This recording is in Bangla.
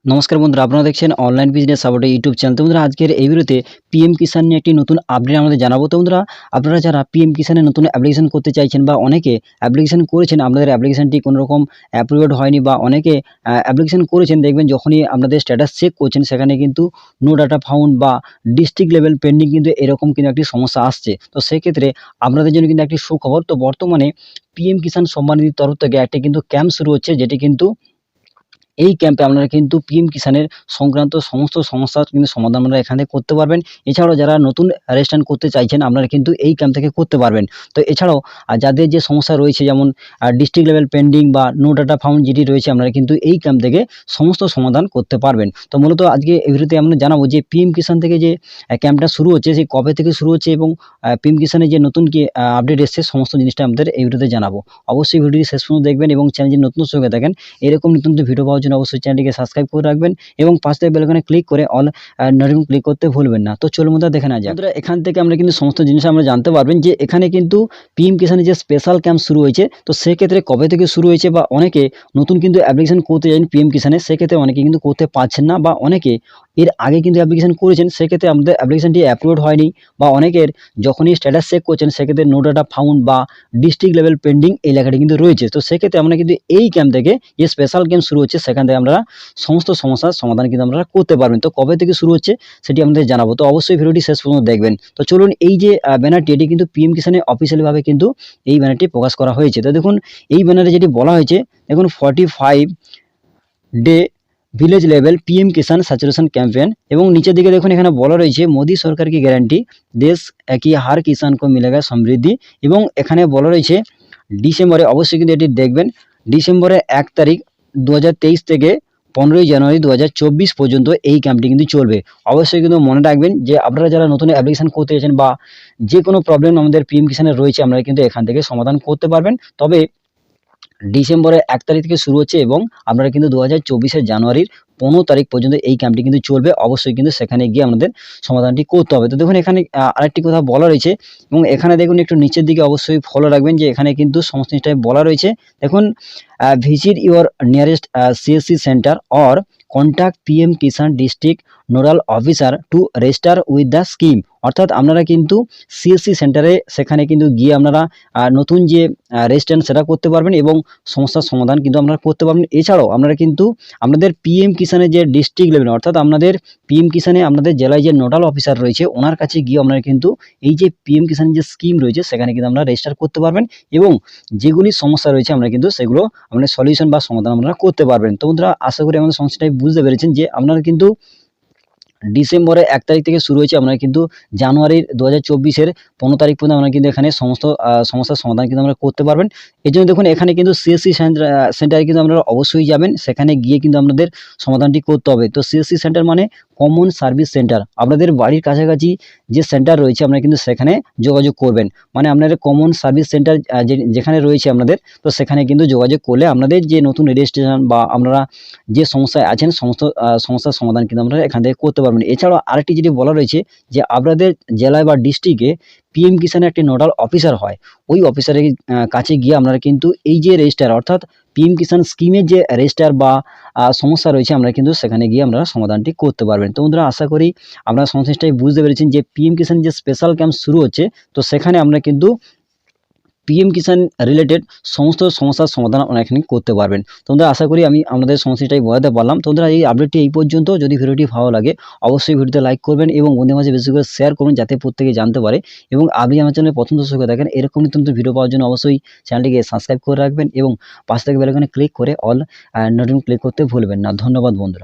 নমস্কার বন্ধুরা, আপনারা দেখছেন online business support YouTube channel. তো বন্ধুরা, আজকের এই ভিডিওতে পিএম কিষান নিয়ে একটি নতুন আপডেট আমাদের জানাবো। তো বন্ধুরা, আপনারা যারা পিএম কিষানের নতুন অ্যাপ্লিকেশন করতে চাইছেন বা অনেকে অ্যাপ্লিকেশন করেছেন, আপনাদের অ্যাপ্লিকেশনটি কোনো রকম অ্যাপ্রুভড হয়নি বা অনেকে অ্যাপ্লিকেশন করেছেন, দেখবেন যখনই আপনাদের স্ট্যাটাস চেক করছেন সেখানে কিন্তু নো ডাটা ফাউন্ড বা ডিস্ট্রিক্ট লেভেল পেন্ডিং কিন্তু এরকম কিন্তু একটি সমস্যা আসছে। তো সেক্ষেত্রে আপনাদের জন্য কিন্তু একটি সুখবর। তো বর্তমানে পিএম কিষান সম্মান নিধির তরফ থেকে একটি কিন্তু ক্যাম্প শুরু হচ্ছে, যেটি কিন্তু এই ক্যাম্পে আপনারা কিন্তু পিএম কিষানের সংক্রান্ত সমস্ত সমস্যার কিন্তু সমাধান আপনারা এখান থেকে করতে পারবেন। এছাড়াও যারা নতুন রেজিস্ট্রেশন করতে চাইছেন, আপনারা কিন্তু এই ক্যাম্প থেকে করতে পারবেন। তো এছাড়াও যাদের যে সমস্যা রয়েছে, যেমন ডিস্ট্রিক্ট লেভেল পেন্ডিং বা নো ডাটা ফাউন্ড যেটি রয়েছে, আপনারা কিন্তু এই ক্যাম্প থেকে সমস্ত সমাধান করতে পারবেন। তো মূলত আজকে এই ভিডিওতে আমরা জানাবো যে পিএম কিষান থেকে যে ক্যাম্পটা শুরু হচ্ছে, সেই কবে থেকে শুরু হচ্ছে এবং পিএম কিষানের যে নতুন কি আপডেট এসছে, সমস্ত জিনিসটা আমাদের এই ভিডিওতে জানাবো। অবশ্যই ভিডিওটি শেষ পর্যন্ত দেখবেন এবং চ্যানেল যদি নতুন সঙ্গে থাকেন, এরকম নিত্য নতুন ভিডিও পাওয়ার জন্য অবশ্যই চ্যানেলটিকে সাবস্ক্রাইব করে রাখবেন এবং পাশে থাকা বেল আইকনে ক্লিক করে অল নোটিফিকেশন ক্লিক করতে ভুলবেন না। তো চলুন বন্ধুরা, দেখে নেওয়া যাক। বন্ধুরা, এখান থেকে আমরা কিন্তু সমস্ত জিনিস আমরা জানতে পারবেন যে এখানে কিন্তু পিএম কিষানের যে স্পেশাল ক্যাম্প শুরু হয়েছে, তো সেক্ষেত্রে কবে থেকে শুরু হয়েছে বা অনেকে নতুন কিন্তু অ্যাপ্লিকেশন করতে চান পিএম কিষানে, সেক্ষেত্রে অনেকে কিন্তু করতে পারছেন না বা অনেকে এর আগে কিন্তু অ্যাপ্লিকেশন করেছেন, সেক্ষেত্রে আমাদের অ্যাপ্লিকেশনটি অ্যাপ্রুভড হয়নি বা অনেকের যখনই স্ট্যাটাস চেক করছেন সেক্ষেত্রে নো ডাটা ফাউন্ড বা ডিস্ট্রিক্ট লেভেল পেন্ডিং এই লেখাটি কিন্তু রয়েছে। তো সেক্ষেত্রে আমরা কিন্তু এই ক্যাম্প থেকে, যে স্পেশাল ক্যাম্প শুরু হচ্ছে, সেখান থেকে আমরা সমস্ত সমস্যার সমাধান কিন্তু আপনারা করতে পারবেন। তো কবে থেকে শুরু হচ্ছে সেটি আমাদের জানাবো। তো অবশ্যই ভিডিওটি শেষ পর্যন্ত দেখবেন। তো চলুন, এই যে ব্যানারটি, এটি কিন্তু পিএম কিষানে অফিসিয়ালি ভাবে কিন্তু এই ব্যানারটি প্রকাশ করা হয়েছে। তো দেখুন, এই ব্যানারে যেটি বলা হয়েছে, দেখুন 45 ডে ভিলেজ লেভেল পিএম কিষান স্যাচুরেশন ক্যাম্পেন, এবং নিচের দিকে দেখুন এখানে বলা রয়েছে মোদি সরকার কি গ্যারান্টি, দেশ কি হার কিষান কো মিলেগা সমৃদ্ধি। এবং এখানে বলা রয়েছে ডিসেম্বরে, অবশ্যই কিন্তু এটি দেখবেন, ডিসেম্বরের 1 তারিখ 2023 থেকে 15ই জানুয়ারি 2024 পর্যন্ত এই ক্যাম্পটি কিন্তু চলবে। অবশ্যই কিন্তু মনে রাখবেন যে আপনারা যারা নতুন অ্যাপ্লিকেশন করতে চাইছেন বা যে কোনো প্রবলেম আমাদের পিএম কিষানের রয়েছে, আপনারা কিন্তু এখান থেকে সমাধান করতে পারবেন। তবে ডিসেম্বরের 1 তারিখ থেকে শুরু হচ্ছে এবং আপনারা কিন্তু 2024 জানুয়ারির 15 তারিখ পর্যন্ত এই ক্যাম্পটি কিন্তু চলবে। অবশ্যই কিন্তু সেখানে গিয়ে আমাদের সমাধানটি করতে হবে। তো দেখুন, এখানে আরেকটি কথা বলা রয়েছে এবং এখানে দেখুন একটু নিচের দিকে অবশ্যই ফলো রাখবেন যে এখানে কিন্তু সমস্ত জিনিসটাই বলা রয়েছে। দেখুন, visit your nearest CSC centre or contact PM Kisan district nodal officer to register with the scheme. অর্থাৎ আপনারা কিন্তু সিএসসি সেন্টারে সেখানে কিন্তু গিয়ে আপনারা নতুন যে রেজিস্ট্রেশন সেটা করতে পারবেন এবং সমস্যার সমাধান কিন্তু আপনারা করতে পারবেন। এছাড়াও আপনারা কিন্তু আপনাদের পিএম কিষানের যে ডিস্ট্রিক্ট লেভেল, অর্থাৎ আপনাদের পিএম কিষানে আপনাদের জেলায় যে নোডাল অফিসার রয়েছে, ওনার কাছে গিয়ে আপনারা কিন্তু এই যে পিএম কিষানের যে স্কিম রয়েছে সেখানে কিন্তু আপনারা রেজিস্টার করতে পারবেন এবং যেগুলি সমস্যা রয়েছে আমরা কিন্তু সেগুলো আপনার সলিউশন বা সমাধান আপনারা করতে পারবেন। তো বন্ধুরা, আশা করি আমাদের সমস্যাটাই বুঝতে পেরেছেন যে আপনারা কিন্তু ডিসেম্বরের 1 তারিখ থেকে শুরু হয়েছে, আপনারা কিন্তু জানুয়ারির 2024-এর 15 তারিখ পর্যন্ত আমরা কিন্তু এখানে সমস্ত সমস্যার সমাধান কিন্তু আমরা করতে পারবেন। এজন্য দেখুন এখানে কিন্তু সিএসসি সেন্টারে কিন্তু আপনারা অবশ্যই যাবেন। সেখানে গিয়ে কিন্তু আপনাদের সমাধানটি করতে হবে। তো সিএসসি সেন্টার মানে কমন সার্ভিস সেন্টার। আপনাদের বাড়ির কাছাকাছি যে সেন্টার রয়েছে আপনারা কিন্তু সেখানে যোগাযোগ করবেন। মানে আপনাদের কমন সার্ভিস সেন্টার যেখানে রয়েছে আপনাদের, তো সেখানে কিন্তু যোগাযোগ করলে আপনাদের যে নতুন রেজিস্ট্রেশন বা আপনারা যে সমস্যায় আছেন সমস্ত সমস্যার সমাধান কিন্তু আপনারা এখান থেকে করতে পারবেন। এছাড়াও আরেকটি যেটি বলা রয়েছে যে আপনাদের জেলায় বা ডিস্ট্রিক্টে পিএম কিষানের একটি নোডাল অফিসার হয়, ওই অফিসারের কাছে গিয়ে আপনারা কিন্তু এই যে রেজিস্টার, অর্থাৎ পিএম কিষান স্কিমের যে রেজিস্টার বা সমস্যা রয়েছে, আমরা কিন্তু সেখানে গিয়ে আপনারা সমাধানটি করতে পারবেন। তো বন্ধুরা, আশা করি আপনারা সমস্যাটাই বুঝতে পেরেছেন যে পিএম কিষান যে স্পেশাল ক্যাম্প শুরু হচ্ছে, তো সেখানে আমরা কিন্তু পিএম কিষান রিলেটেড সমস্ত সমস্যার সমাধান আপনারা এখানে করতে পারবেন। তো বন্ধুরা, আশা করি আমি আমাদের সমস্যাটাই বোঝাতে পারলাম। তো বন্ধুরা, এই আপডেটটি এই পর্যন্ত। যদি ভিডিওটি ভালো লাগে অবশ্যই ভিডিওতে লাইক করবেন এবং বন্ধুদের মাঝে বেশি করে শেয়ার করুন, যাতে প্রত্যেকে জানতে পারে। এবং আপনি আমার চ্যানেলে প্রথম দর্শক হয়ে থাকেন, এরকম নিত্য নতুন ভিডিও পাওয়ার জন্য অবশ্যই চ্যানেলটিকে সাবস্ক্রাইব করে রাখবেন এবং পাশে থেকে বেল আইকনে ক্লিক করে অল নোটিফিকেশন ক্লিক করতে ভুলবেন না। ধন্যবাদ বন্ধুরা।